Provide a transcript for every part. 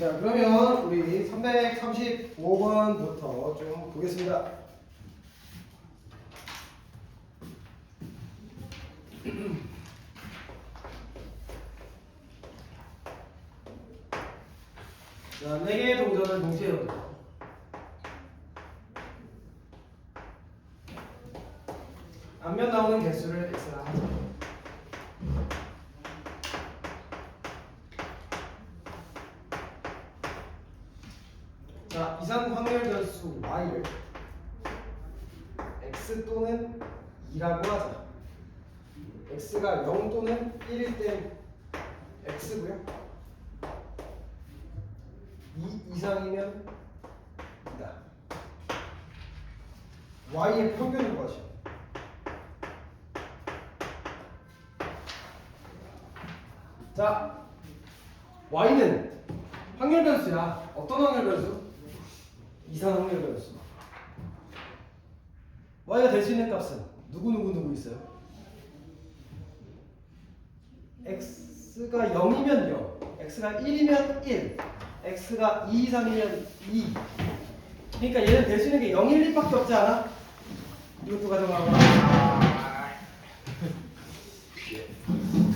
자, 그러면 우리 335번부터 좀 보겠습니다. 자, 4개의 동전을 동시에 넣어요. 앞면 나오는 개수를 x라 하자. 자, 이상 확률 변수 y를 x 또는 2라고 하자. x가 0 또는 1일 땐 x고요. 2 이상이면 2다. y의 평균을 구하시오. 자, y는 확률 변수야. 어떤 확률 변수? 이상 확률 변수. y가 될 수 있는 값은 누구 있어요? x가 0이면 0, x가 1이면 1, x가 2 이상이면 2. 그러니까 얘는 될 수 있는 게 0, 1, 2밖에 없지 않아? 이것도 가져가고.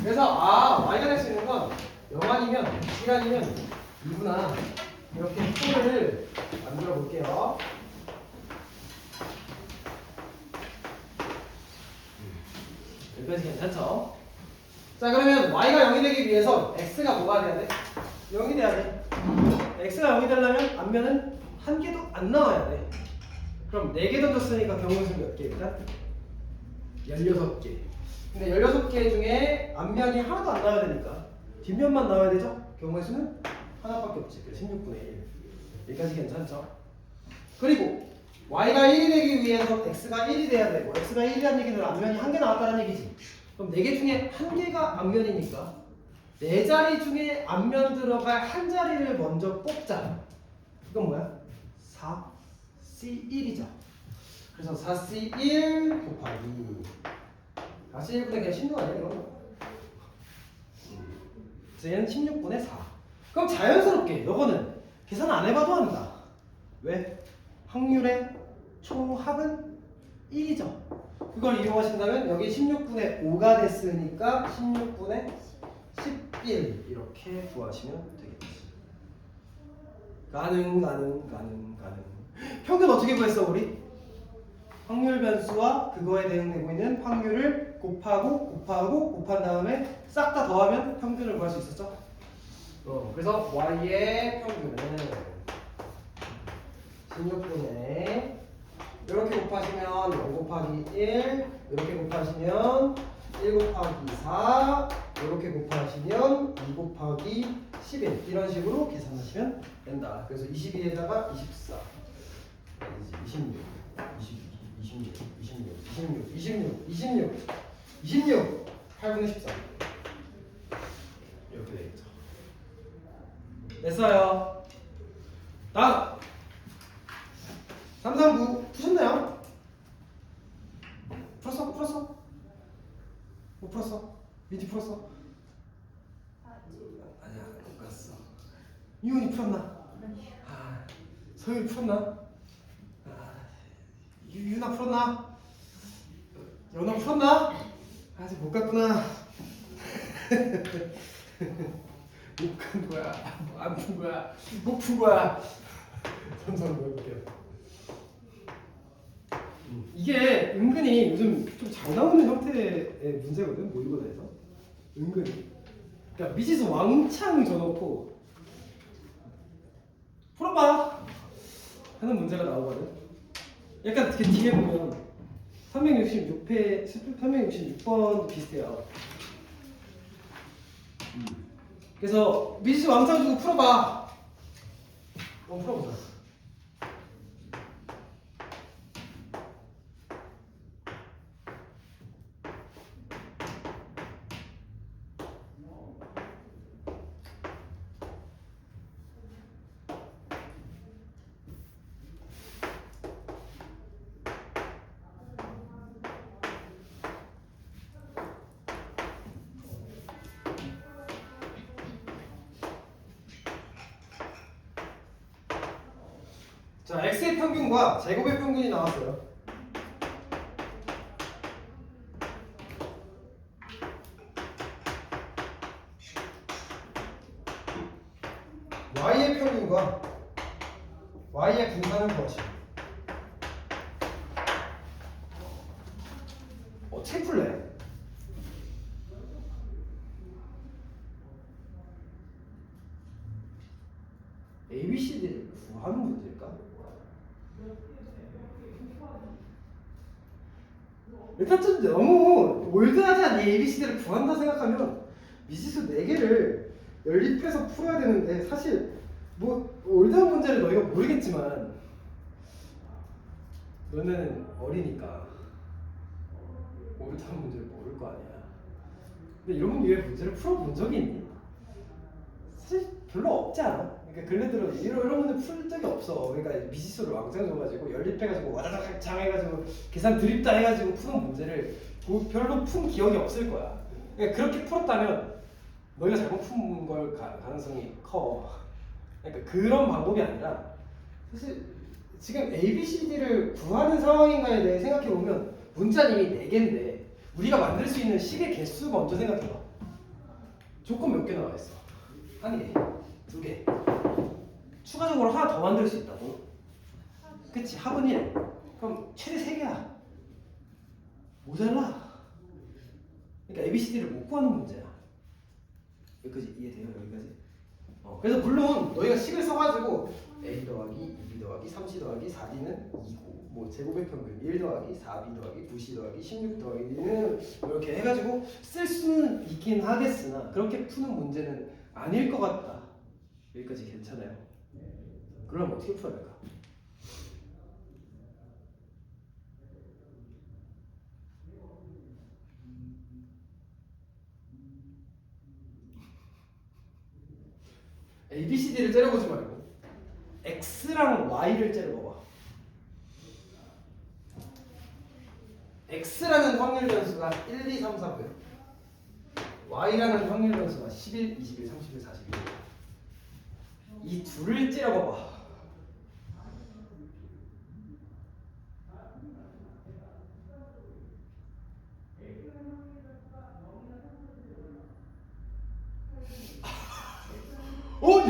그래서 y가 될 수 있는 건 0 아니면 1 아니면 2구나. 이렇게 표를 만들어 볼게요. 여기까지 괜찮죠? 자, 그러면 y가 0이 되기 위해서 x가 뭐가 돼야 돼? 0이 돼야 돼. x가 0이 되려면 앞면은 한 개도 안 나와야 돼. 그럼 4개 던졌으니까 경우수 몇 개? 일단 16개. 근데 16개 중에 앞면이 하나도 안 나와야 되니까 뒷면만 나와야 되죠? 경우의 수는 하나밖에 없지. 그래서 16분의 1. 여기까지 괜찮죠? 그리고 y가 1이 되기 위해서 x가 1이 돼야 되고, x가 1이라는 얘기는 앞면이 한 개 나왔다는 얘기지. 그럼 4개 중에 한 개가 앞면이니까 4자리 중에 앞면 들어갈 한 자리를 먼저 뽑자. 이건 뭐야? 4C1이죠. 그래서 4C1 곱하기 4C1분의 그냥 16 아니야 이거? 얘는 16분의 4. 그럼 자연스럽게 이거는 계산 안 해봐도 한다. 왜? 확률의 총합은 1이죠. 그걸 이용하신다면 여기 16분의 5가 됐으니까 16분의 11 이렇게 구하시면 되겠지. 가능. 평균 어떻게 구했어 우리? 확률 변수와 그거에 대응되고 있는 확률을 곱한 다음에 싹 다 더하면 평균을 구할 수 있었죠? 그래서 y의 평균은 16분의 이렇게 곱하시면 0 곱하기 1, 이렇게 곱하시면 1 곱하기 4, 이렇게 곱하시면 2 곱하기 11 이런 식으로 계산하시면 된다. 그래서 22에다가 24, 26, 8분의 14 이렇게 되겠죠. 됐어요. 다음 339 푸셨나요? 풀었어? 못 풀었어? 민지 풀었어? 아니야 못 갔어. 유은이 풀었나? 서율이 풀었나? 유나 풀었나? 연아 풀었나? 아직 못 갔구나. 못 간 거야. 안 푼 거야. 못 푼 거야. 선선 해볼게요. 이게 은근히 요즘 좀 잘 나오는 형태의 문제거든. 모의고사에서 은근히. 그러니까 미지수 왕창 줘놓고 풀어봐 하는 문제가 나오거든. 약간 그 뒤에 보면 366번도 비슷해요. 그래서 미지수 왕창 주고 풀어봐. 풀어보자. 자, x의 평균과 제곱의 평균이 나왔어요. y의 평균과 y의 분산을 구하시오. 어떻게 풀래? ABCD를 구하는 문제일까? 일단 좀 너무 올드하지 않니? ABCD를 구한다 생각하면 미지수 4개를 연립해서 풀어야 되는데 사실 뭐 올드한 문제를 너희가 모르겠지만 너는 어리니까 올드한 문제를 모를 거 아니야. 근데 이런 류의 문제를 풀어본 적이 있니? 사실 별로 없지 않아? 그러니까 근래 들어 이런 문제 풀 적이 없어. 그러니까 미지수를 왕창 줘가지고 연립해가지고 와다닥 장해가지고 계산 드립다 해가지고 푸는 문제를 별로 푼 기억이 없을 거야. 그러니까 그렇게 풀었다면 너희가 잘못 푼 걸 가능성이 커. 그러니까 그런 방법이 아니라 사실 지금 ABCD를 구하는 상황인가에 대해 생각해보면 문자는 이미 4개인데 우리가 만들 수 있는 식의 개수 먼저 생각해봐. 조건 몇 개 나와 있어? 1개, 2개. 추가적으로 하나 더 만들 수 있다고. 그치? 합은 1. 그럼 최대 3개야. 모자라. 그러니까 ABCD를 못 구하는 문제야. 여기까지 이해돼요? 여기까지? 그래서 물론 너희가 식을 써가지고 A 더하기 2B 더하기 3C 더하기 4D는 2고 뭐 제곱의 평균 1 더하기 4B 더하기 9C 더하기 16 더하기 D는 이렇게 해가지고 쓸 수는 있긴 하겠으나 그렇게 푸는 문제는 아닐 것 같다. 여기까지 괜찮아요? 그럼 어떻게 풀어야 될까? ABCD를 째려보지 말고 X랑 Y를 째려봐봐. X라는 확률 변수가 1, 2, 3, 4고요. Y라는 확률 변수가 11, 21, 31, 42. 이 둘을 째려봐봐.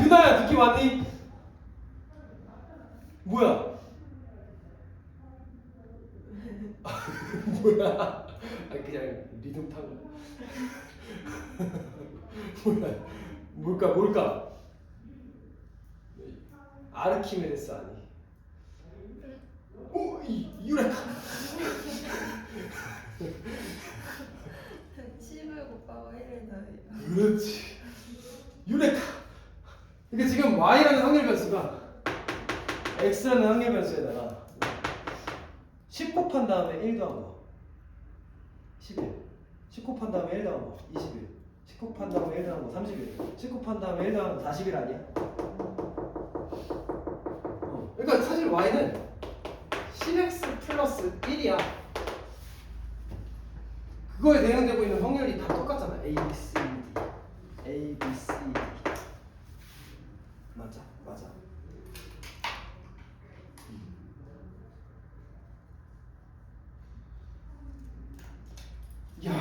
유나야 느낌 왔니? 뭐야? 뭐야? 그냥 리듬 탄 거. 뭐야? 뭘까? 아르키메데스 아니? 유레카. 10을 곱하고 1을 더해요. 그렇지. 유레카. 그러니까 지금 y라는 확률 변수가 x라는 확률 변수에다가 10 곱한 다음에 1 더한 거 11, 10 곱한 다음에 1 더한 거 21, 10 곱한 다음에 1 더한 거 31, 10 곱한 다음에 1 더한 거 41 아니야? 그러니까 사실 y는 10x 플러스 1이야. 그거에 대응되고 있는 확률이 다 똑같잖아. A, B, C, D, A, B, C, D. 맞아. 야,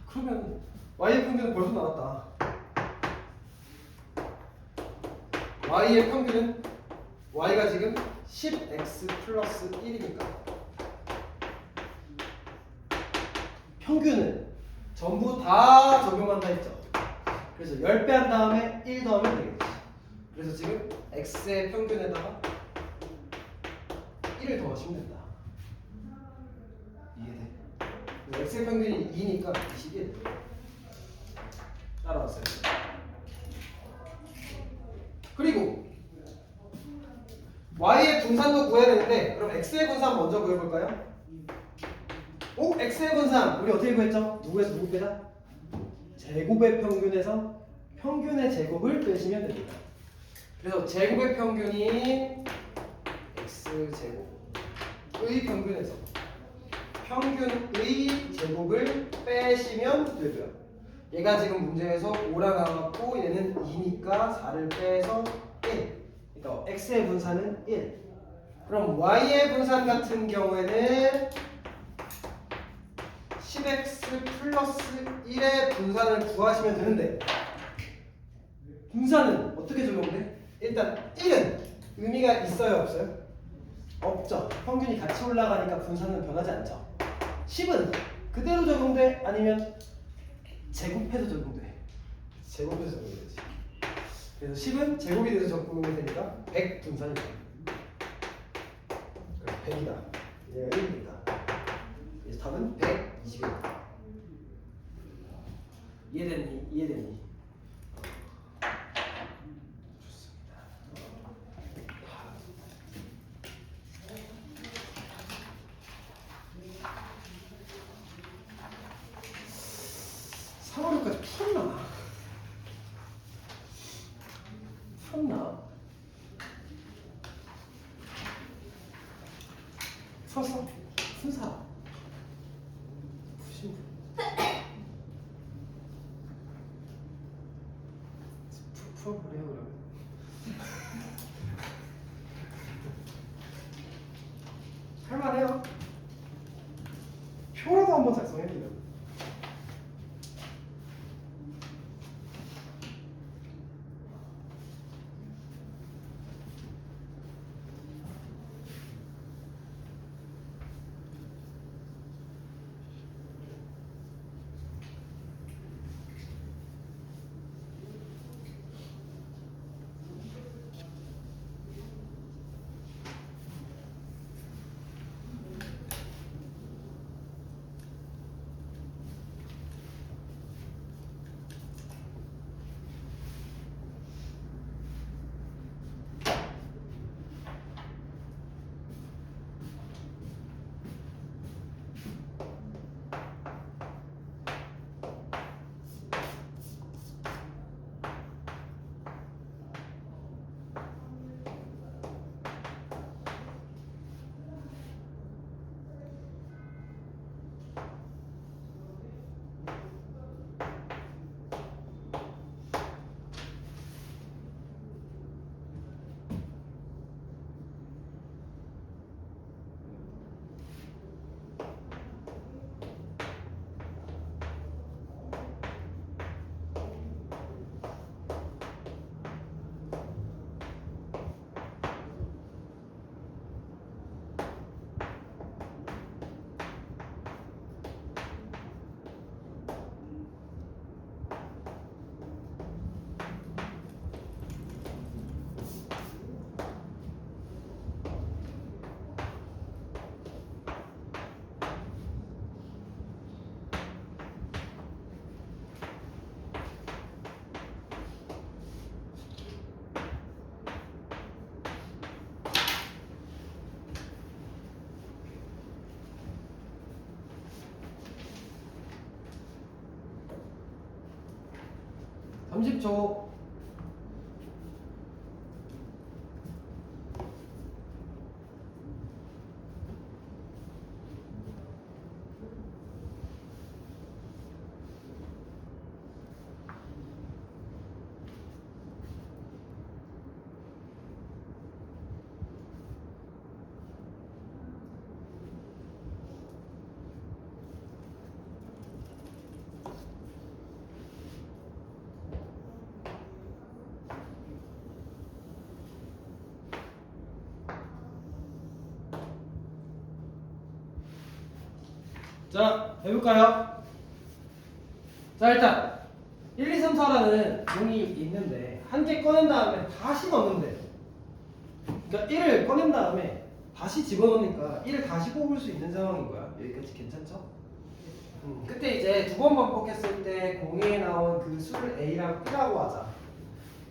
그러면 y의 평균은 벌써 나왔다. y의 평균은 y가 지금 10x 플러스 1이니까 평균은 전부 다 적용한다 했죠. 그래서 10배 한 다음에 1 더하면 되겠지. 그래서 지금 x의 평균에다가 1을 더하시면 된다. 이해돼? x의 평균이 2니까 21. 따라왔어요. 그리고 y의 분산도 구해야 되는데 그럼 x의 분산 먼저 구해볼까요? x의 분산 우리 어떻게 구했죠? 누구에서 누구 빼자? 제곱의 평균에서 평균의 제곱을 빼시면 됩니다. 그래서 제곱의 평균이 x제곱의 평균에서 평균의 제곱을 빼시면 되고요. 얘가 지금 문제에서 5라 나왔고 얘는 2니까 4를 빼서 1. 그러니까 x의 분산은 1. 그럼 y의 분산 같은 경우에는 10x 플러스 1의 분산을 구하시면 되는데 분산은 어떻게 적용돼? 일단 1은 의미가 있어요 없어요? 없죠. 평균이 같이 올라가니까 분산은 변하지 않죠. 10은 그대로 적용돼? 아니면 제곱해서 적용돼? 제곱해서 적용되지. 그래서 10은 제곱이 돼서 적용이 되니까 100 분산이 돼. 100이다. 얘가 1이니까. 그래서 답은 120이다. 이해됐니? 이해됐니? 좋습니다. 3월까지 풀었나? 풀었나? 풀었어? 푼 사람? 푸신 분? 풀어보래요 그러면. 할만해요. 표라도 한번 작성해보자. (30초) 자, 해볼까요? 자, 일단 1, 2, 3, 4라는 용이 있는데 한 개 꺼낸 다음에 다시 넣는데, 그러니까 1을 꺼낸 다음에 다시 집어넣으니까 1을 다시 뽑을 수 있는 상황인 거야. 여기까지 괜찮죠? 그때 이제 두 번 반복했을 때 공에 나온 그 수를 A라고 B라고 하자.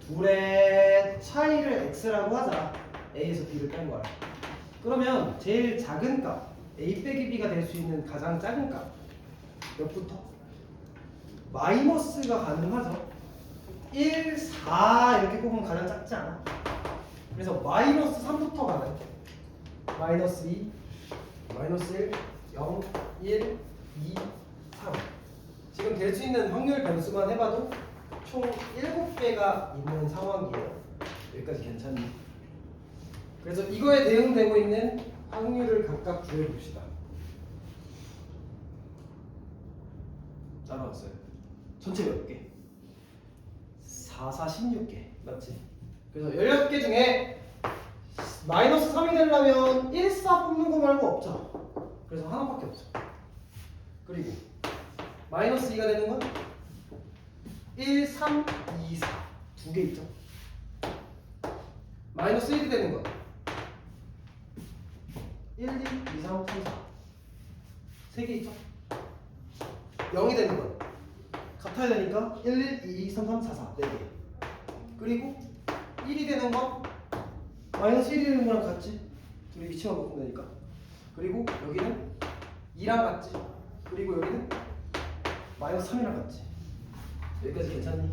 둘의 차이를 X라고 하자. A에서 B를 뺀 거야. 그러면 제일 작은 값 A 빼기 B가 될 수 있는 가장 작은 값 몇부터? 마이너스가 가능하죠. 1, 4 이렇게 뽑으면 가장 작지 않아? 그래서 마이너스 3부터 가능. 마이너스 2, 마이너스 1, 0, 1, 2, 3. 지금 될 수 있는 확률 변수만 해봐도 총 7개가 있는 상황이에요. 여기까지 괜찮니? 그래서 이거에 대응되고 있는 확률을 각각 구해봅시다. 따라왔어요. 전체 몇 개? 4, 4, 16개. 맞지? 그래서 16개 중에 마이너스 3이 되려면 1, 4 뽑는 거 말고 없죠. 그래서 하나밖에 없죠. 그리고 마이너스 2가 되는 건 1, 3, 2, 4 두 개 있죠. 마이너스 1이 되는 건 1, 2, 2, 3, 3, 4 세 개 있죠. 0이 되는 건 같아야 되니까 1, 1, 2, 2, 3, 3, 4, 4 네 개. 그리고 1이 되는 건 마이너스 1이 되는 거랑 같지. 둘이 위치만 바꾸면 되니까. 그리고 여기는 2랑 같지. 그리고 여기는 마이너스 3이랑 같지. 여기까지 괜찮니?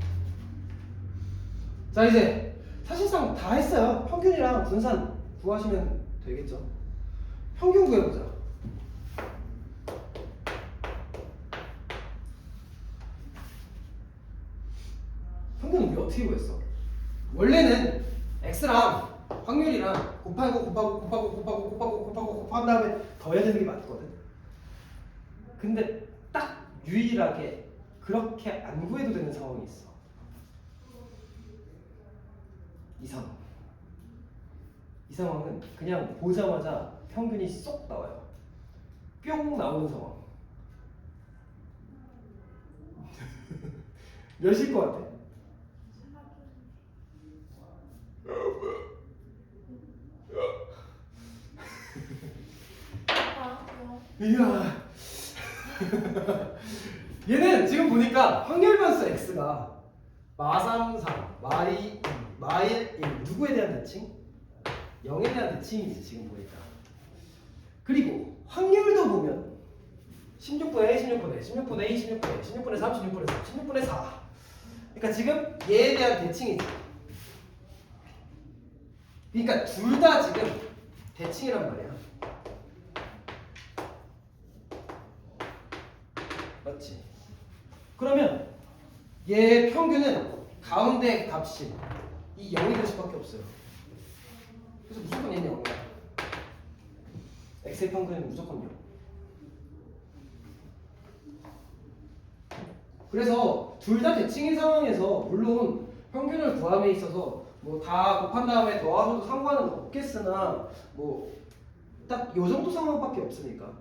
자 이제 사실상 다 했어요. 평균이랑 분산 구하시면 되겠죠. 평균 구해보자. 평균은 우리 어떻게 구했어? 원래는 x랑 확률이랑 곱한 다음에 더해야 되는 게 맞거든. 근데 딱 유일하게 그렇게 안 구해도 되는 상황이 있어. 이 상황은 그냥 보자마자 평균이 쏙 나와요. 뿅 나오는 상황. 몇일 것 같아? 이야. 얘는 지금 보니까 확률 변수 x가 마삼삼, 마이, 마일 1 누구에 대한 대칭? 0에 대한 대칭이지 지금 보니까. 그리고 확률도 보면 16분의 1, 16분의 1, 16분의 2, 16분의 1, 16분의 3, 16분의 3, 16분의 4. 그러니까 지금 얘에 대한 대칭이지. 그러니까 둘 다 지금 대칭이란 말이야. 맞지? 그러면 얘 평균은 가운데 값이 이 0이 될 수밖에 없어요. 그래서 무조건 얘는 0이야. x의 평균은 무조건 0. 그래서 둘 다 대칭인 상황에서 물론 평균을 구함에 있어서 뭐 다 곱한 다음에 더하셔도 상관은 없겠으나 뭐 딱 요 정도 상황밖에 없으니까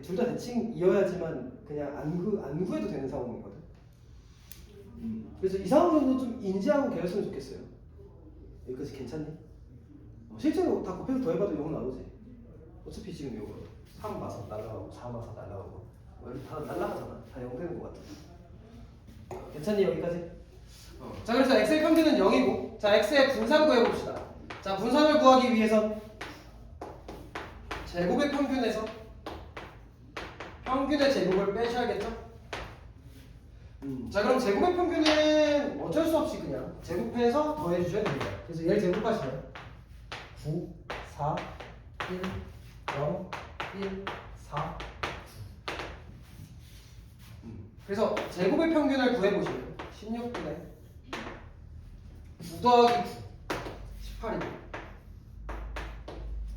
둘 다 대칭이어야지만 그냥 안 구해도 되는 상황이거든. 그래서 이 상황도 좀 인지하고 계셨으면 좋겠어요. 여기까지 괜찮니? 실제로 다 곱해서 더해봐도 0 나오지. 어차피 지금 이거 3 마사 날라가고 4 마사 날라가고 다 날라가잖아. 다 0 되는 것 같아. 괜찮니 여기까지? 자 그래서 x의 평균은 0이고 자 x의 분산 구해봅시다. 자 분산을 구하기 위해선 제곱의 평균에서 평균의 제곱을 빼셔야겠죠? 자 그럼 제곱의 평균은 어쩔 수 없이 그냥 제곱해서 더해주셔야 됩니다. 그래서 얘를 제곱하시면 9, 4, 1, 0, 1, 4, 9 그래서 제곱의 평균을 구해보시면 16분의 9 더하기 9 18이고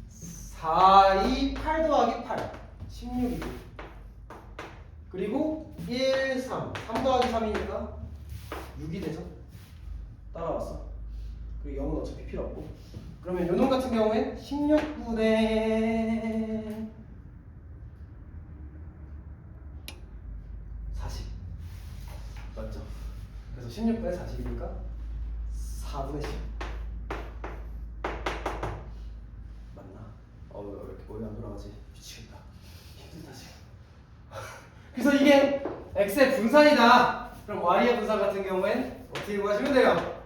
4, 2, 8 더하기 8 16이고 그리고 1, 3 더하기 3이니까 6이 되죠? 따라왔어. 그리고 0은 어차피 필요 없고 그러면 요놈 같은 경우엔 16분의 40 맞죠? 그래서 16분의 40이니까 4분의 10 맞나? 왜 이렇게 머리 안 돌아가지? 미치겠다. 힘들다 지금. 그래서 이게 x의 분산이다. 그럼 y의 분산 같은 경우엔 어떻게 구하시면 돼요?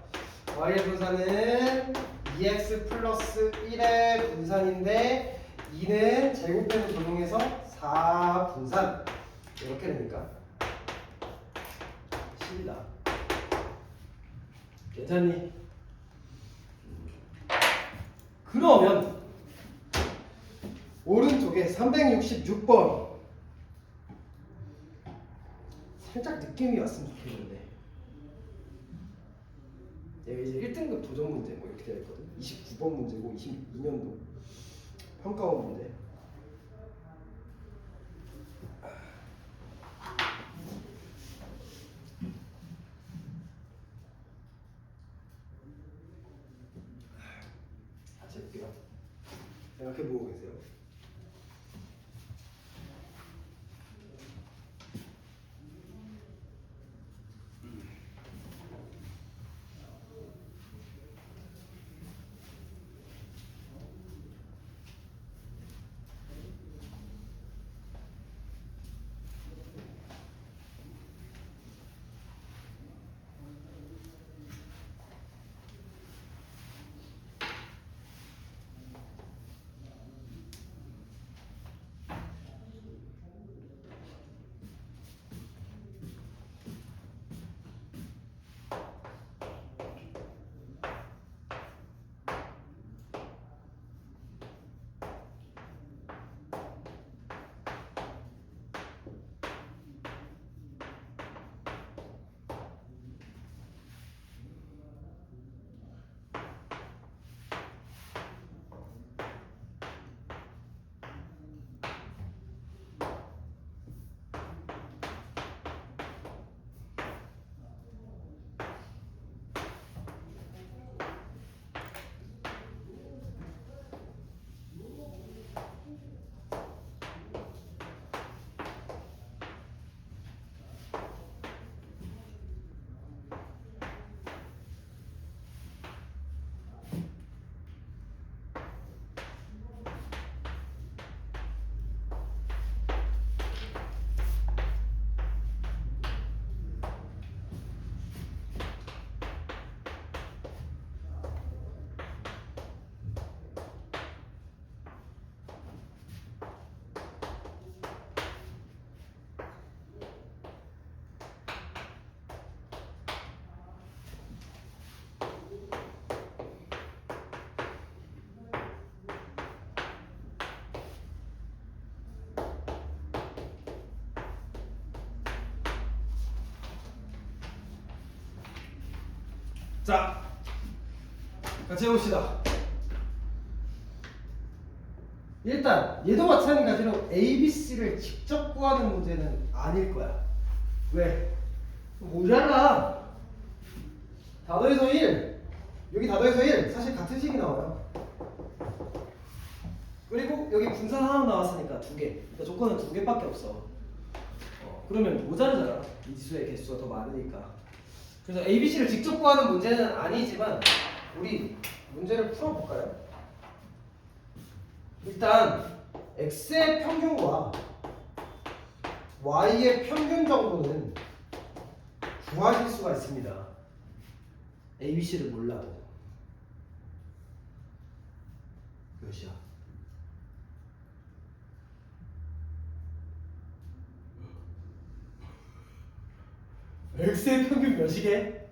y의 분산은 2x 플러스 1의 분산인데 2는 제곱해서 적용해서 4분산 이렇게 되니까 10이다. 괜찮니? 그러면 오른쪽에 366번 살짝 느낌이 왔으면 좋겠는데 얘가 이제 1등급 도전 문제 뭐 이렇게 되어 있거든. 29번 문제고 22년도 평가원 문제. 다시 해볼게요. 생각해보고 계세요. 자, 같이 해봅시다. 일단 얘도 마찬가지로 A, B, C를 직접 구하는 문제는 아닐 거야. 왜? 모자라. 다 더해서 1. 여기 다 더해서 1. 사실 같은 식이 나와요. 그리고 여기 분산 하나 나왔으니까 2개. 그러니까 조건은 2개밖에 없어. 그러면 모자르잖아. 이 지수의 개수가 더 많으니까. 그래서 A, B, C를 직접 구하는 문제는 아니지만 우리 문제를 풀어볼까요? 일단 X의 평균과 Y의 평균 정도는 구하실 수가 있습니다. A, B, C를 몰라도. 몇이야? X의 평균 몇이게?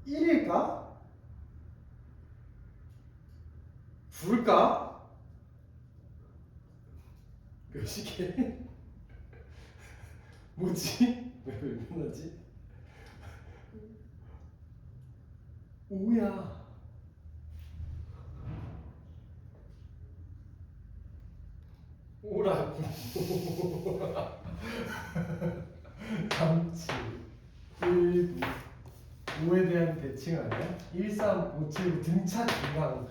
(1일까) (9일까) 몇이게? 뭐지? 왜 맨나지? 5야. 오라고. 37 19 5에 대한 대칭 아니야? 1357 등차 기강.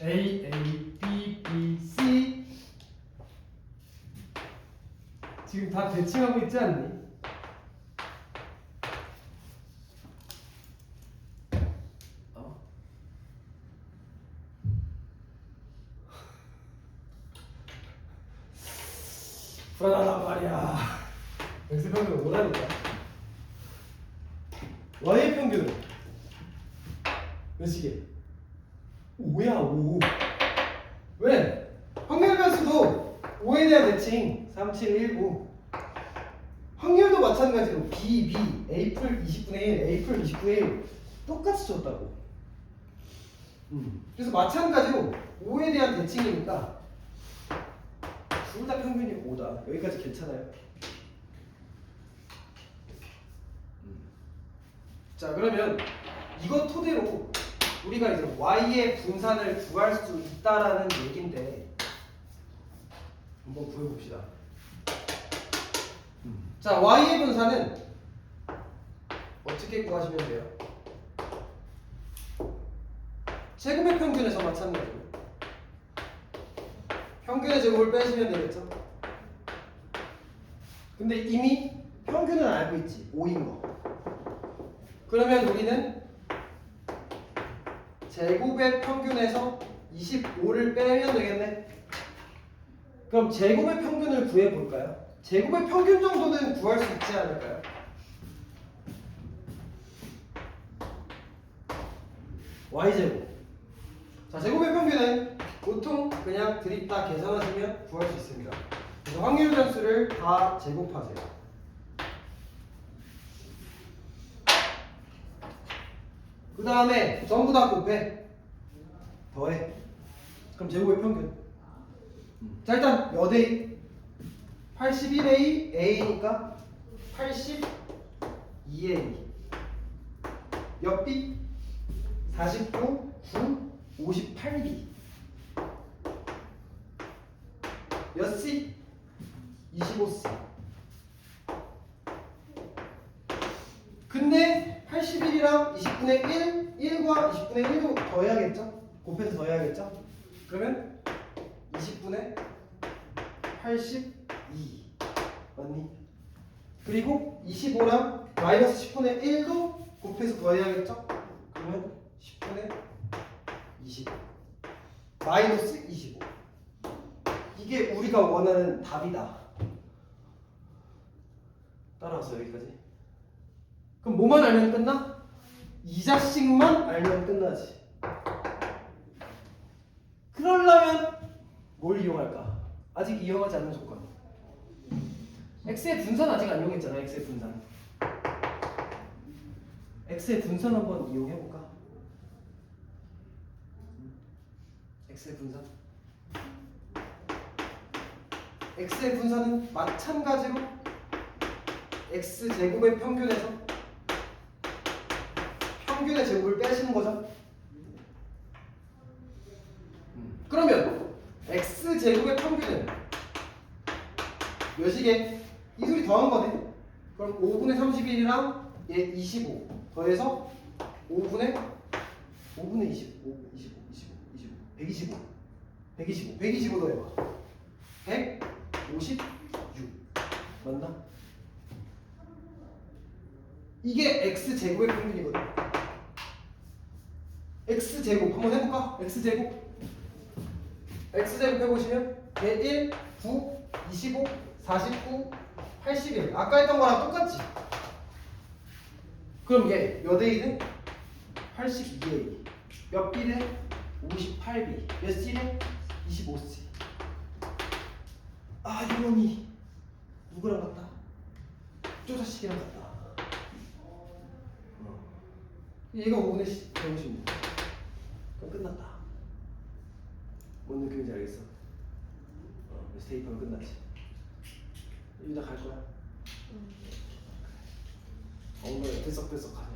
A, A, B, B, C 지금 다 대칭하고 있지 않니? 불안하단 말이야. X 평균은 5라니까. Y의 평균은 몇이게? 5야 5. 왜? 확률 변수도 5에 대한 대칭 3719. 확률도 마찬가지로 B, B, A 풀 20분의 1, A 풀 20분의 1 똑같이 줬다고. 그래서 마찬가지로 5에 대한 대칭이니까 둘 다 평균이 5다. 여기까지 괜찮아요? 자, 그러면 이것 토대로 우리가 이제 y의 분산을 구할 수 있다라는 얘기인데 한번 구해봅시다. 자, y의 분산은 어떻게 구하시면 돼요? 제곱의 평균에서 마찬가지로 평균의 제곱을 빼시면 되겠죠? 근데 이미 평균은 알고 있지, 5인 거. 그러면 우리는 제곱의 평균에서 25를 빼면 되겠네. 그럼 제곱의 평균을 구해볼까요? 제곱의 평균 정도는 구할 수 있지 않을까요? y제곱. 자, 제곱의 평균은 보통 그냥 드립다 계산하시면 구할 수 있습니다. 그래서 확률 변수를 다 제곱하세요. 그 다음에 전부 다 곱해. 더해. 그럼 제곱의 평균. 자, 일단 몇 A? 81A, A니까 82A. 몇 B? 49, 9, 58B. 몇 C? 25C. 근데 81이랑 20분의 1, 1과 20분의 1도 더해야겠죠? 곱해서 더해야겠죠? 그러면 20분의 82 맞니? 그리고 25랑 마이너스 10분의 1도 곱해서 더해야겠죠? 그러면 10분의 25 마이너스 25. 이게 우리가 원하는 답이다. 따라왔어요 여기까지? 그럼 뭐만 알면 끝나? 이 자식만 알면 끝나지. 그러려면 뭘 이용할까? 아직 이용하지 않는 조건. x의 분산 아직 안 이용했잖아. x의 분산. x의 분산 한번 이용해볼까? x의 분산. x의 분산은 마찬가지로 x제곱의 평균에서 평균의 제곱을 빼시는 거죠. 그러면 x제곱의 평균은 몇이게? 이 둘이 더한 거네. 그럼 5분의 31이랑 얘 25 더해서 5분의 25 125 더해봐. 156 맞나? 이게 x제곱의 평균이거든. x제곱 한번 해볼까? x제곱 해보시면 얘 1, 9, 25, 49, 81 아까 했던 거랑 똑같지? 그럼 얘 몇 A는? 82A 몇 B는? 58B 몇 C는? 25C. 아 이놈이 누구랑 같다? 쪼자식이랑 같다. 얘가 5분의 156. 그럼 끝났다. 뭔 느낌인지 알겠어? 그래서 대입하면 끝났지. 여기다 갈 거야? 엉덩이 들썩들썩하네.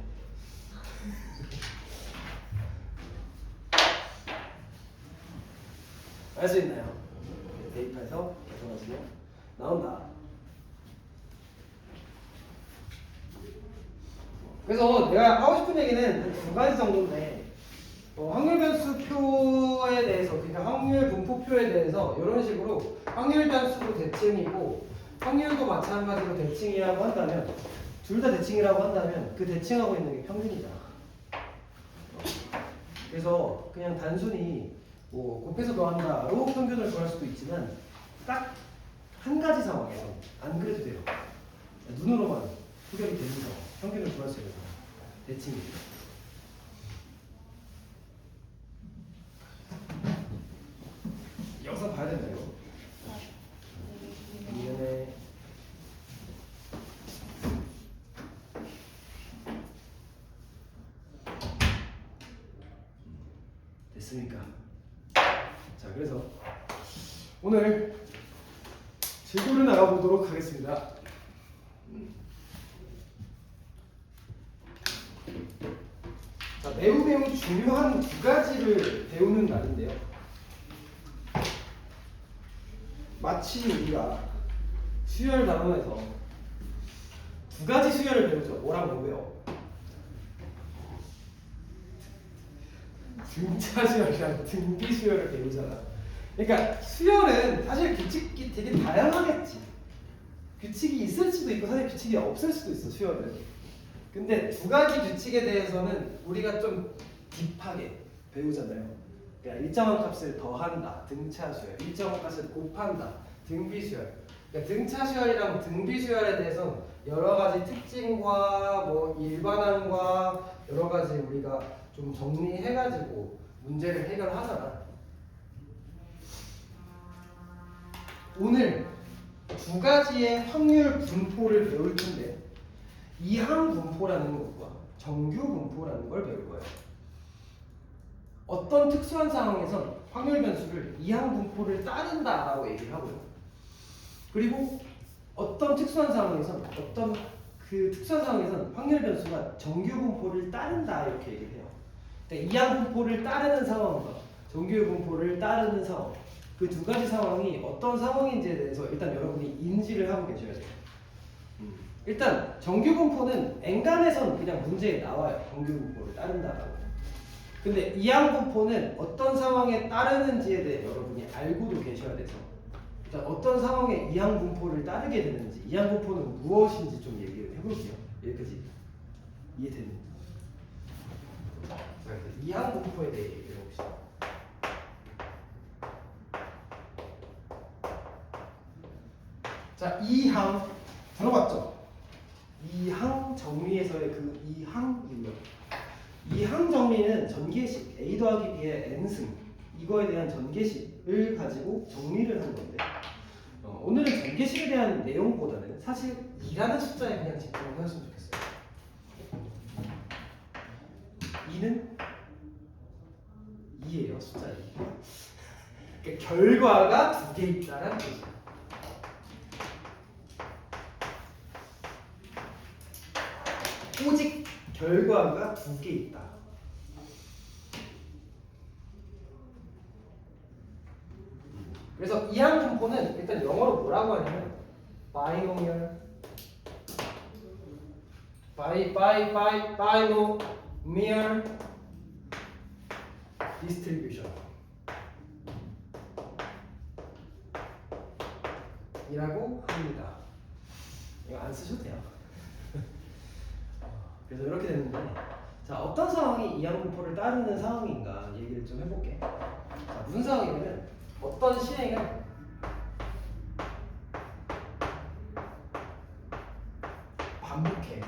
알 수 있나요? 대입해서 계산하시면 나온다. 그래서 내가 하고 싶은 얘기는 한 두 가지 정도인데 확률 변수표에 대해서 그러니까 확률 분포표에 대해서 이런 식으로 확률 변수도 대칭이고 확률도 마찬가지로 대칭이라고 한다면 둘 다 대칭이라고 한다면 그 대칭하고 있는 게 평균이다. 그래서 그냥 단순히 뭐 곱해서 더한다로 평균을 구할 수도 있지만 딱 한 가지 상황에서 안 그래도 돼요. 눈으로만 해결이 되는 상황 평균을 구할 수 있는 상황 대칭입니다. 영상 봐야 된다 이거. 미안해. 됐습니까? 자, 그래서 오늘 질문을 나가보도록 하겠습니다. 자, 매우 중요한 두 가지를 배우는 날인데요. 마치 우리가 수열 단원에서 두 가지 수열을 배우죠. 뭐랑 뭐예요? 등차 수열이랑 등비 수열을 배우잖아. 그러니까 수열은 사실 규칙이 되게 다양하겠지. 규칙이 있을 수도 있고 사실 규칙이 없을 수도 있어, 수열은. 근데 두 가지 규칙에 대해서는 우리가 좀 딥하게 배우잖아요. 그러니까 일정한 값을 더한다, 등차 수열. 일정한 값을 곱한다, 등비 수열. 그러니까 등차 수열이랑 등비 수열에 대해서 여러 가지 특징과 뭐 일반항과 여러 가지 우리가 좀 정리해가지고 문제를 해결하잖아. 오늘 두 가지의 확률 분포를 배울 텐데 이항 분포라는 것과 정규 분포라는 걸 배울 거예요. 어떤 특수한 상황에선 확률 변수를 이항 분포를 따른다라고 얘기를 하고요. 그리고 어떤 특수한 상황에선 확률 변수가 정규 분포를 따른다 이렇게 얘기를 해요. 그러니까 이항 분포를 따르는 상황과 정규 분포를 따르는 상황, 그 두 가지 상황이 어떤 상황인지에 대해서 일단 여러분이 인지를 하고 계셔야 돼요. 일단 정규 분포는 엔간에선 그냥 문제에 나와요. 정규 분포를 따른다라고. 근데 이항 분포는 어떤 상황에 따르는지에 대해 여러분이 알고도 계셔야 돼서 일단 어떤 상황에 이항 분포를 따르게 되는지, 이항 분포는 무엇인지 좀 얘기를 해볼게요. 여기까지 이해되는지. 자, 그래서 이항 분포에 대해 얘기를 해봅시다. 자, 이항 들어봤죠? 이항 정리에서의 그 이항 유형. 이항 정리는 전개식 a 더하기 b의 n승 이거에 대한 전개식을 가지고 정리를 한 건데 오늘은 전개식에 대한 내용보다는 사실 2라는 숫자에 그냥 집중을 하셨으면 좋겠어요. 2는 2예요, 숫자 2. 그러니까 결과가 두 개 있다는 뜻이에요. 오직 결과가 두 개 있다. 그래서 이항 분포는 일단 영어로 뭐라고 하냐면 binomial distribution 이라고 합니다. 이거 안 쓰셔도 돼요. 그래서 이렇게 됐는데, 자, 어떤 상황이 이항 분포를 따르는 상황인가 얘기를 좀 해볼게. 자, 무슨 상황이냐면 어떤 시행을 반복해.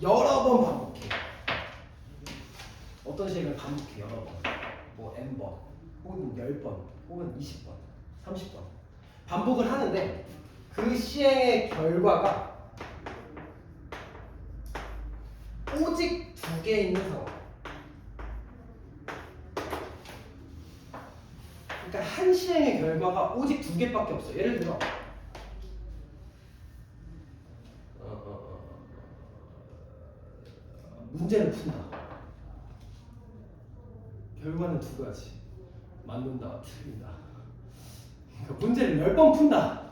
여러 번 반복해. 어떤 시행을 반복해 여러 번. 뭐 n번, 혹은 10번, 혹은 20번, 30번 반복을 하는데 그 시행의 결과가 오직 두 개 있는 상황. 그러니까 한 시행의 결과가 오직 두 개밖에 없어. 예를 들어 문제를 푼다. 결과는 두 가지. 맞는다, 틀린다. 그러니까 문제를 10번 푼다.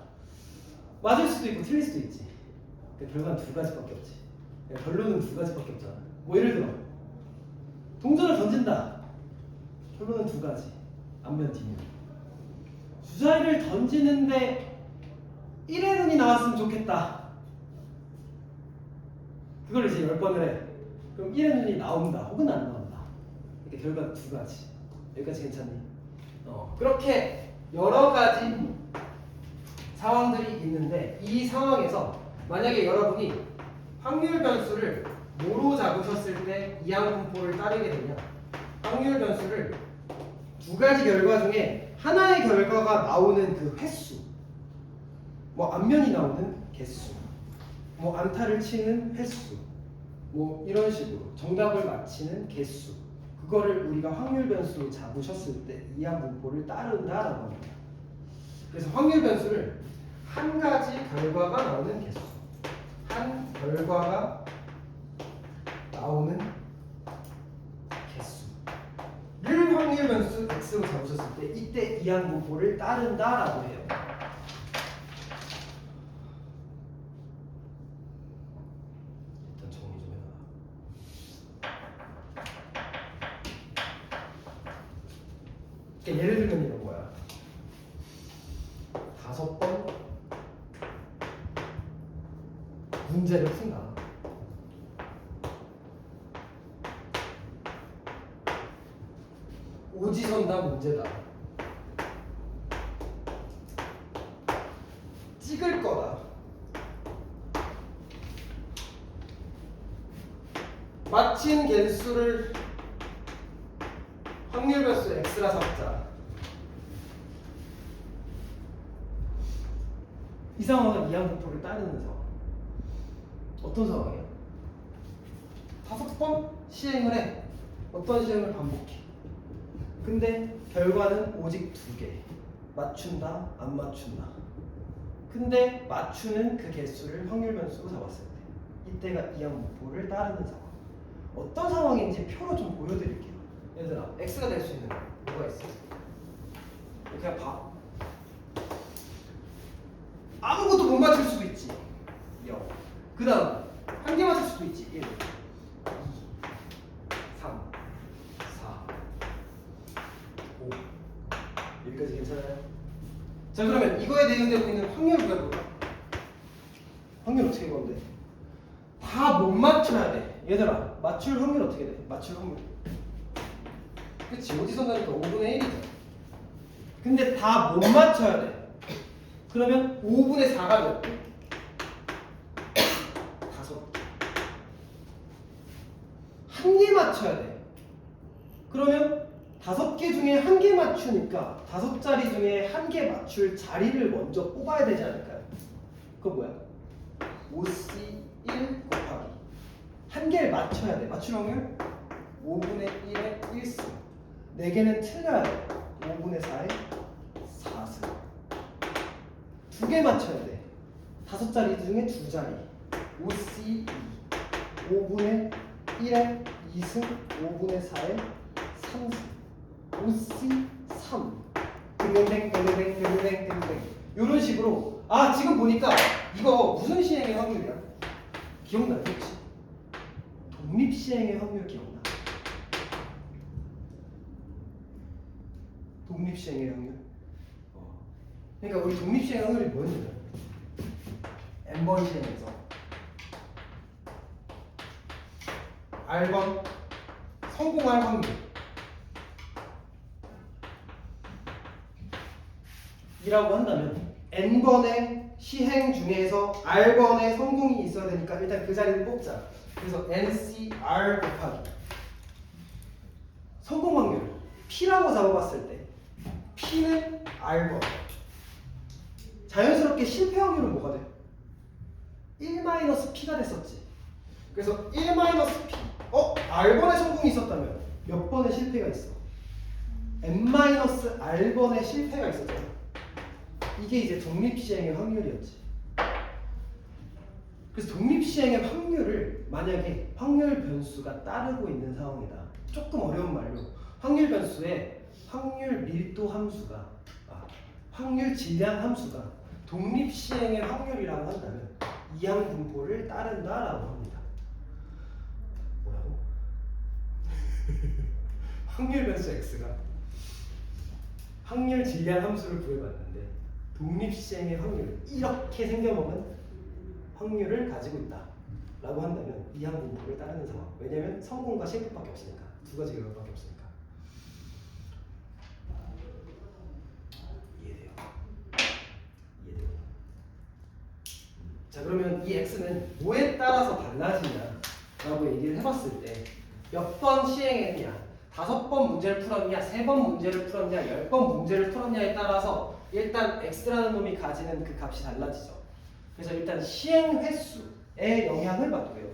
맞을 수도 있고 틀릴 수도 있지. 그러니까 결과는 두 가지밖에 없지. 그러니까 결론은 두 가지밖에 없잖아. 뭐 예를 들어 동전을 던진다. 결론은 두 가지. 앞면 뒷면. 주사위를 던지는데 1의 눈이 나왔으면 좋겠다. 그걸 이제 10번을 해. 그럼 1의 눈이 나온다 혹은 안 나온다. 이렇게 결과 두 가지. 여기까지 괜찮니? 그렇게 여러 가지 상황들이 있는데 이 상황에서 만약에 여러분이 확률 변수를 뭐로 잡으셨을 때 이항 분포를 따르게 되냐? 확률 변수를 두 가지 결과 중에 하나의 결과가 나오는 그 횟수, 뭐 앞면이 나오는 개수, 뭐 안타를 치는 횟수, 뭐 이런 식으로 정답을 맞히는 개수, 그거를 우리가 확률 변수로 잡으셨을 때 이항 분포를 따른다라고 합니다. 그래서 확률 변수를 한 가지 결과가 나오는 개수, 한 결과가 나오는 개수를 확률 변수 x로 잡으셨을 때 이때 이항 분포를 따른다라고 해요. 일단 정리 좀 해놔. 그러니까 예를 들면 이런 거야. 5번 문제를 푼다. 오지선다 문제다. 찍을 거다. 맞힌 개수를 확률 변수 x라 잡자. 이 상황은 이항 분포를 따르는 상황. 어떤 상황이야? 5번 시행을 해. 어떤 시행을 반복해. 근데 결과는 오직 2개. 맞춘다, 안 맞춘다. 근데 맞추는 그 개수를 확률 변수로 잡았을 때 이때가 이항 분포를 따르는 상황. 어떤 상황인지 표로 좀 보여드릴게요. 얘들아, x가 될 수 있는 거 뭐가 있어? 그냥 봐. 아무것도 못 맞출 수도 있지. 0. 그 다음 한 개 맞출 수도 있지. 1, 2, 3, 4, 5. 여기까지 괜찮아요? 자, 그러면 이거에 대응되고 있는 확률 구해볼까? 확률 어떻게 구하면 돼? 다 못 맞춰야 돼. 얘들아, 맞출 확률 어떻게 돼? 맞출 확률. 그치, 어디서 나니까 5분의 1이죠. 근데 다 못 맞춰야 돼. 그러면 5분의 4가 몇 개? 5개. 한 개 맞춰야 돼. 그러면 5개 중에 한 개 맞추니까 5자리 중에 한 개 맞출 자리를 먼저 뽑아야 되지 않을까요? 그거 뭐야? 5C1 곱하기 한 개를 맞춰야 돼. 맞출 확률 5분의 1의 1승. 4개는 틀려야 돼. 5분의 4의 4승. 2개 맞춰야 돼. 5자리 중에 2자리. 5C2 5분의 1의 2승 5분의 4의 3승. 5C3 댕댕댕댕댕댕댕댕 이런 식으로. 아, 지금 보니까 이거 무슨 시행의 확률이야? 기억나요 혹시? 독립시행의 확률 기억나? 독립시행의 확률? 그러니까 우리 독립시행의 확률이 뭐였냐면 n번 시행에서 r번 성공할 확률 이라고 한다면 n번의 시행 중에서 r번의 성공이 있어야 되니까 일단 그 자리를 뽑자. 그래서 ncr 곱하기 성공 확률 p라고 잡아봤을 때 p는 r번. 자연스럽게 실패 확률은 뭐가 돼? 1-p가 됐었지. 그래서 1-p r번의 성공이 있었다면 몇 번의 실패가 있어? n-r번의 실패가 있었잖아. 이게 이제 독립시행의 확률이었지. 그래서 독립시행의 확률을 만약에 확률 변수가 따르고 있는 상황이다. 조금 어려운 말로 확률 변수의 확률 밀도 함수가 확률 질량 함수가 독립시행의 확률이라고 한다면 이항 분포를 따른다라고 합니다. 뭐라고? 확률 변수 x가 확률 질량 함수를 구해봤는데 독립시행의 확률 이렇게 생겨먹은 확률을 가지고 있다라고 한다면 이항 분포를 따르는 상황. 왜냐면 성공과 실패밖에 없으니까. 두 가지 결과밖에 없으니까. 이해돼요? 이해돼요? 자, 그러면 이 x는 뭐에 따라서 달라지냐라고 얘기를 해봤을 때 몇 번 시행했냐, 5번 문제를 풀었냐, 3번 문제를 풀었냐, 10번 문제를 풀었냐에 따라서 일단 x라는 놈이 가지는 그 값이 달라지죠. 그래서 일단 시행 횟수에 영향을 받고요.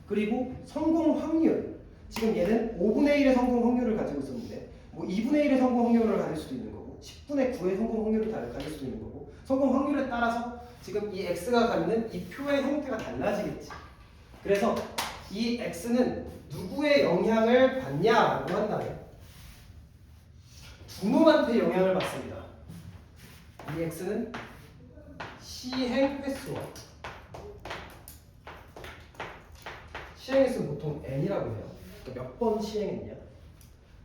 그리고 성공 확률, 지금 얘는 5분의 1의 성공 확률을 가지고 있었는데 뭐 2분의 1의 성공 확률을 가질 수도 있는 거고 10분의 9의 성공 확률을 가질 수도 있는 거고 성공 확률에 따라서 지금 이 x가 갖는 이 표의 형태가 달라지겠지. 그래서 이 x는 누구의 영향을 받냐라고 한다면 두 놈한테 영향을 받습니다. 이 x는 시행 횟수와 시행 횟수는 보통 n이라고 해요. 그러니까 몇 번 시행했냐.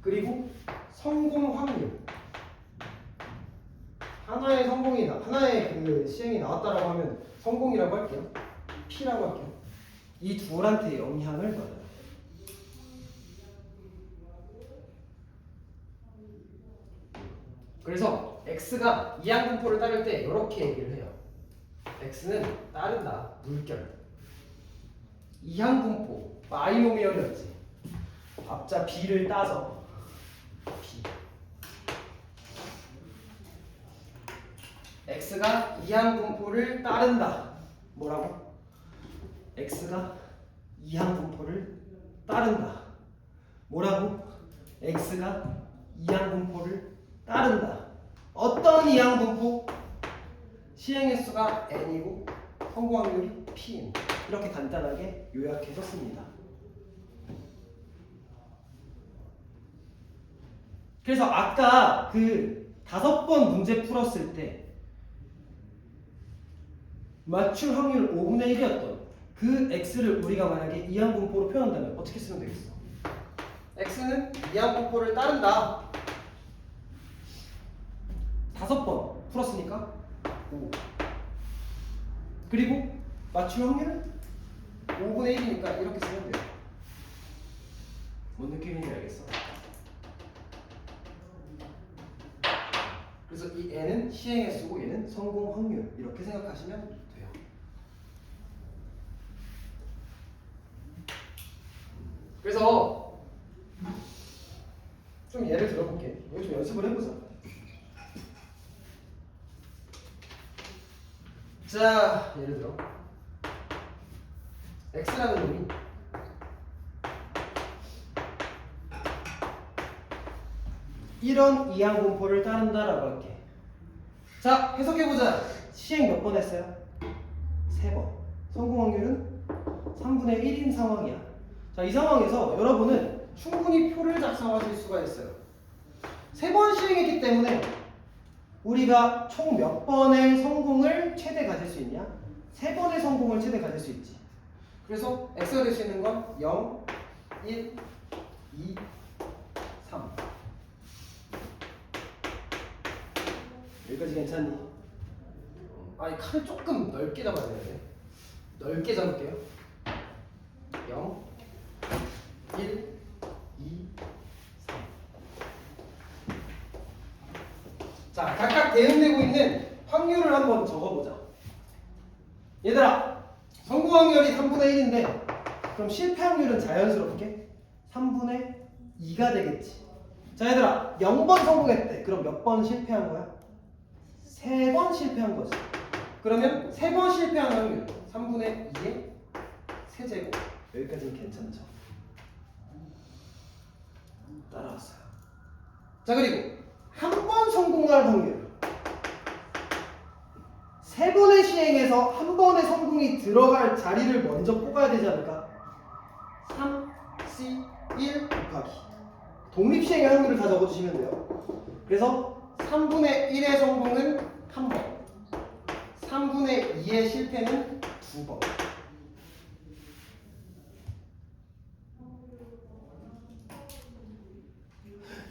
그리고 성공 확률. 하나의 하나의 그 시행이 나왔다라고 하면 성공이라고 할게요. P라고 할게요. 이 둘한테 영향을 받아요. 그래서 x가 이항분포를 따를 때 이렇게 얘기를 해요. x는 따른다. 물결. 이항분포 바이노미얼이었지. 앞자 b를 따서 b. x가 이항분포를 따른다. 뭐라고? x가 이항분포를 따른다. 뭐라고? x가 이항분포를 따른다. 어떤 이항분포? 시행횟수가 n이고 성공 확률이 p입니다. 이렇게 간단하게 요약해서 씁니다. 그래서 아까 그 5번 문제 풀었을 때 맞출 확률 5분의 1이었던 그 x를 우리가 만약에 이항분포로 표현한다면 어떻게 쓰면 되겠어? x는 이항분포를 따른다. 5번 풀었으니까 5. 그리고 맞출 확률은 5분의 1이니까 이렇게 쓰면 돼요. 뭔 느낌인지 알겠어? 그래서 이 n은 시행횟수고 얘는 성공 확률 이렇게 생각하시면 돼요. 그래서 좀 예를 들어볼게. 이거 좀 연습을 해보자. 자, 예를 들어 x라는 놈이 이런 이항분포를 따른다라고 할게. 자, 해석해보자. 시행 몇 번 했어요? 3번. 성공 확률은 3분의 1인 상황이야. 자, 이 상황에서 여러분은 충분히 표를 작성하실 수가 있어요. 3번 시행했기 때문에 우리가 총 몇 번의 성공을 최대 가질 수 있냐? 3번의 성공을 최대 가질 수 있지. 그래서 x가 될 수 있는 건 0, 1, 2, 3. 여기까지 괜찮니? 아니 칼을 조금 넓게 잡아야 되는데 넓게 잡을게요. 0, 1, 2, 3. 자, 각각 대응되고 있는 확률을 한번 적어보자. 얘들아, 성공 확률이 3분의 1인데 그럼 실패 확률은 자연스럽게 3분의 2가 되겠지. 자, 얘들아, 0번 성공했대. 그럼 몇 번 실패한 거야? 3번 실패한 거지. 그러면 3번 실패한 확률 3분의 2의 세제곱. 여기까지는 괜찮죠? 따라왔어요. 자, 그리고 한 번 성공할 확률 3번의 시행에서 한 번의 성공이 들어갈 자리를 먼저 뽑아야 되지 않을까? 3C1 곱하기 독립시행의 확률을 다 적어주시면 돼요. 그래서 3분의 1의 성공은 한 번, 3분의 2의 실패는 2번.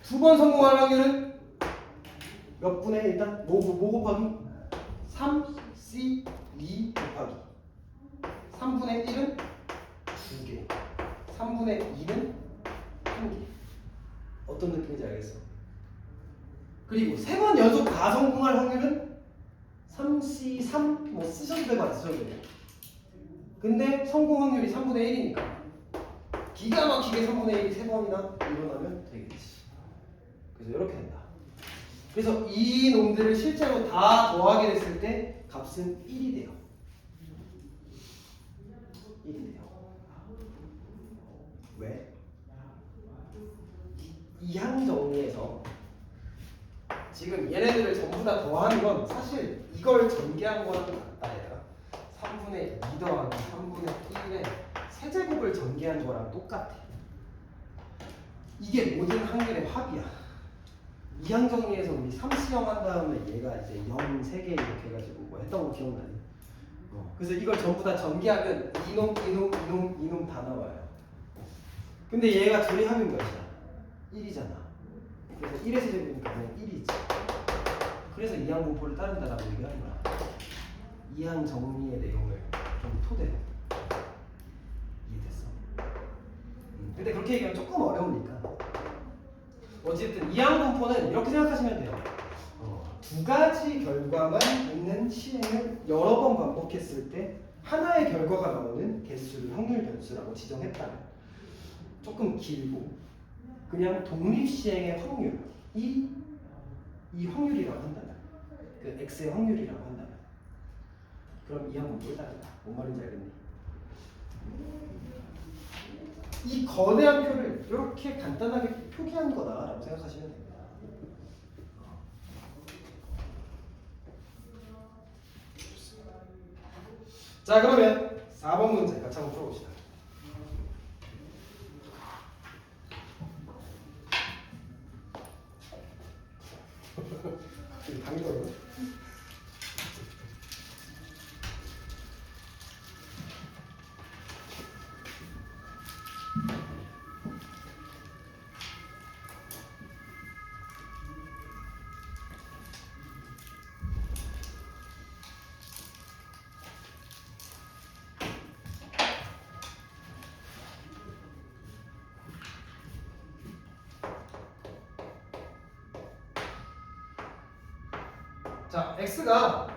두 번 성공할 확률은 몇 분의 일단 뭐 곱하기 3C2 곱하기 3분의 1은 2개, 3분의 2는 1개. 어떤 느낌인지 알겠어? 그리고 3번 연속 다 성공할 확률은 3C3 뭐 쓰셔도 되고 안 쓰셔도 돼요. 근데 성공 확률이 3분의 1이니까 기가 막히게 3분의 1이 3번이나 일어나면 되겠지. 그래서 이렇게 된다. 그래서 이 놈들을 실제로 다 더하게 됐을 때 값은 1이 돼요. 1이 돼요. 왜? 이항 정리에서 지금 얘네들을 전부 다 더하는 건 사실 이걸 전개한 거랑 같다 얘들아. 3분의 2 더하기 3분의 1의 세제곱을 전개한 거랑 똑같아. 이게 모든 확률의 합이야. 이항 정리에서 우리 3수형 한 다음에 얘가 이제 0, 3개 이렇게 해가지고 뭐 했던 거 기억나니? 그래서 이걸 전부 다 전개하면 이놈 다 나와요. 근데 얘가 둘이 합이 몇이야? 1이잖아. 그래서 1의 세제곱이니까 그냥 1이지. 그래서 이항 분포를 따른다라고 얘기하는 거야. 이항 정리의 내용을 좀 토대로. 이해됐어? 근데 그렇게 얘기하면 조금 어려우니까. 어쨌든 이항 분포는 이렇게 생각하시면 돼요. 두 가지 결과만 있는 시행을 여러 번 반복했을 때 하나의 결과가 나오는 개수를 확률 변수라고 지정했다면 조금 길고 그냥 독립 시행의 확률 이 확률이라고 한다면 그 x의 확률이라고 한다면 그럼 이항 분포를 따른다. 뭔 말인지 알겠니? 이 거대한 표를 이렇게 간단하게 표기한 거다라고 생각하시면 됩니다. 자, 그러면 4번 문제 같이 한번 풀어봅시다. 당겨요. 자, x가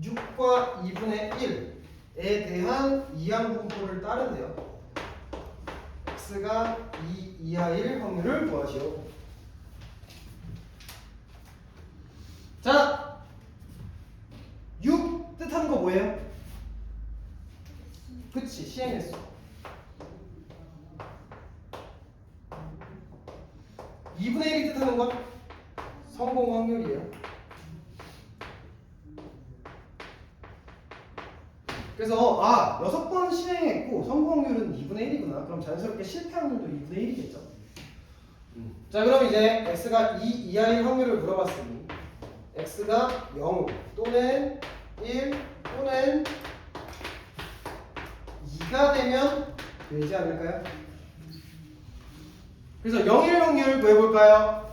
6과 2분의 1에 대한 이항 분포를 따른대요. x가 2 이하 1 확률을 구하시오. 자, 6 뜻하는 거 뭐예요? 그치, 시행했어. 2분의 1이 뜻하는 건 성공 확률이에요. 그래서 6번 시행했고 성공 확률은 2분의 1이구나. 그럼 자연스럽게 실패 확률도 2분의 1이겠죠. 자, 그럼 이제 x가 2 이하 1 확률을 물어봤으니 x가 0 또는 1 또는 2가 되면 되지 않을까요? 그래서 0, 1 확률 구해볼까요?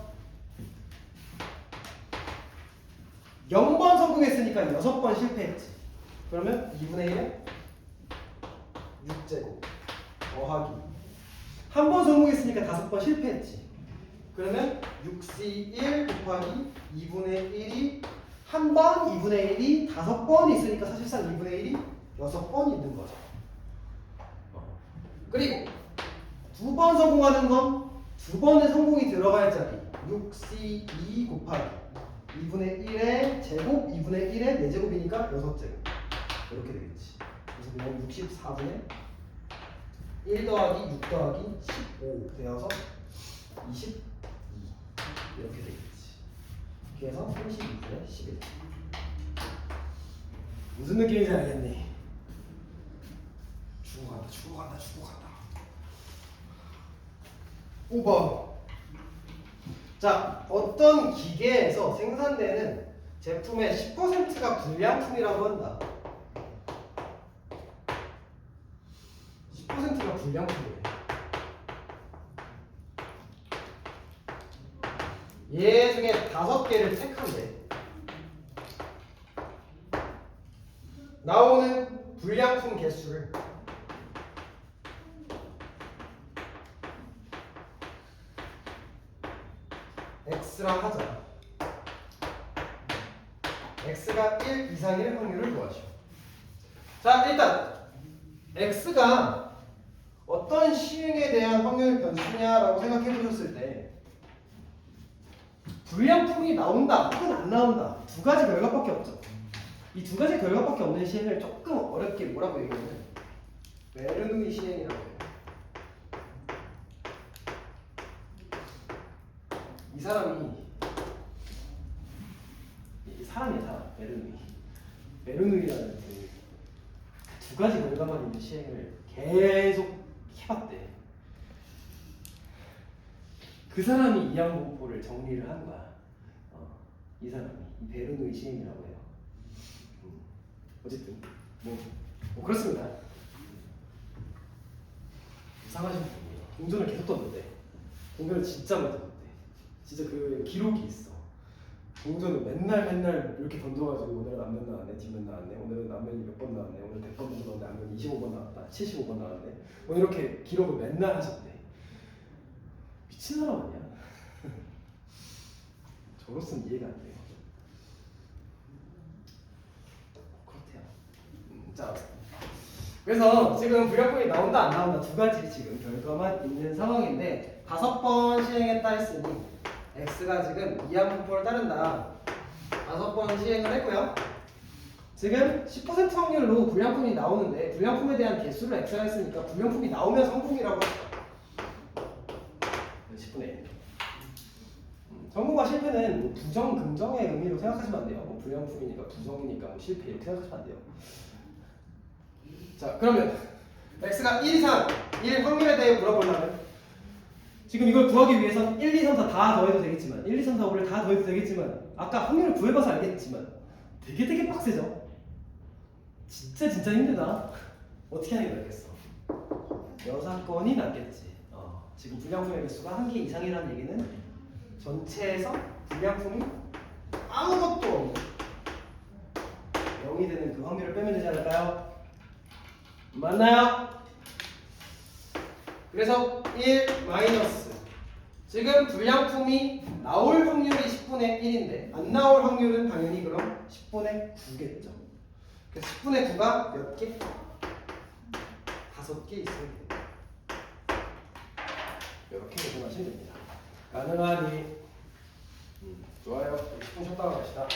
0번 성공했으니까 6번 실패했지. 그러면 2분의 1에 6제곱 더하기 한 번 성공했으니까 5번 실패했지. 그러면 6c1 곱하기 2분의 1이 한 번, 2분의 1이 5번 있으니까 사실상 2분의 1이 6번 있는 거죠. 그리고 2번 성공하는 건 2번의 성공이 들어갈 자리 6c2 곱하기 2분의 1의 제곱, 2분의 1의 4제곱이니까 6제곱. 이렇게 되겠지. 그래서 그냥 64분의 1 더하기 6 더하기 15 되어서 22 이렇게 되겠지. 그래서 32분의 11. 무슨 느낌인지 알겠니? 죽어간다. 5번. 자, 어떤 기계에서 생산되는 제품의 10%가 불량품이라고 한다. 10%가 불량품이에요. 얘 중에 5개를 택한대. 나오는 불량품 개수를 x라 하자. x가 1 이상일 확률을 구하시오. 자, 일단 x가 어떤 시행에 대한 확률 변수냐라고 생각해 보셨을 때 불량품이 나온다 혹은 안 나온다 두 가지 결과밖에 없죠. 이 두 가지 결과밖에 없는 시행을 조금 어렵게 뭐라고 얘기하냐면 베르누이 시행이라고 해요. 사람이 이 사람이야 사람 베르누이라는 두 가지 결과만 있는 시행을 계속 해봤대. 그 사람이 이항공포를 정리를 한 거야. 이 사람이 이 베르누이 시행이라고 해요. 어쨌든 뭐 그렇습니다. 이상하신 분이에요. 동전을 계속 떴는데 동전을 진짜 많이 떴대. 진짜 그 기록이 있어. 동전을 맨날 이렇게 던져가지고 오늘은 앞면 나왔네, 뒷면 나왔네, 오늘은 앞면이 몇 번 나왔네, 오늘 100번 던졌는데 앞면 25번 나왔다, 75번 나왔네. 뭐 이렇게 기록을 맨날 하셨대. 미친 사람 아니야? 저로서는 이해가 안 돼요. 그렇대요. 자, 그래서 지금 불량품이 나온다 안 나온다 두 가지 지금 결과만 있는 상황인데 5번 시행했다 했으니 x가 지금 이항공포를 따른다. 5번 시행을 했고요. 지금 10% 확률로 불량품이 나오는데 불량품에 대한 개수를 x가 했으니까 불량품이 나오면 성공이라고 했다. 10분의 1. 성공과 실패는 뭐 부정, 긍정의 의미로 생각하시면 안 돼요. 뭐 불량품이니까 부정이니까 뭐 실패 이렇게 생각하시면 안 돼요. 자, 그러면 x가 1 이상 1 확률에 대해 물어보려면 지금 이걸 구하기 위해선 1, 2, 3, 4 다 더해도 되겠지만 1, 2, 3, 4, 5를 다 더해도 되겠지만 아까 확률을 구해봐서 알겠지만 되게 빡세죠? 진짜 힘들다. 어떻게 하는 게 낫겠어? 여사건이 낫겠지. 지금 불량품의 개수가 1개 이상이라는 얘기는 전체에서 불량품이 아무것도 없는 0이 되는 그 확률을 빼면 되지 않을까요? 맞나요? 그래서 1 마이너스 지금 불량품이 나올 확률이 10분의 1인데 안 나올 확률은 당연히 그럼 10분의 9겠죠. 그래서 10분의 9가 몇 개? 5개 있어야 됩니다. 이렇게 계산하시면 됩니다. 가능하니 좋아요. 10분 쉬었다가 갑시다.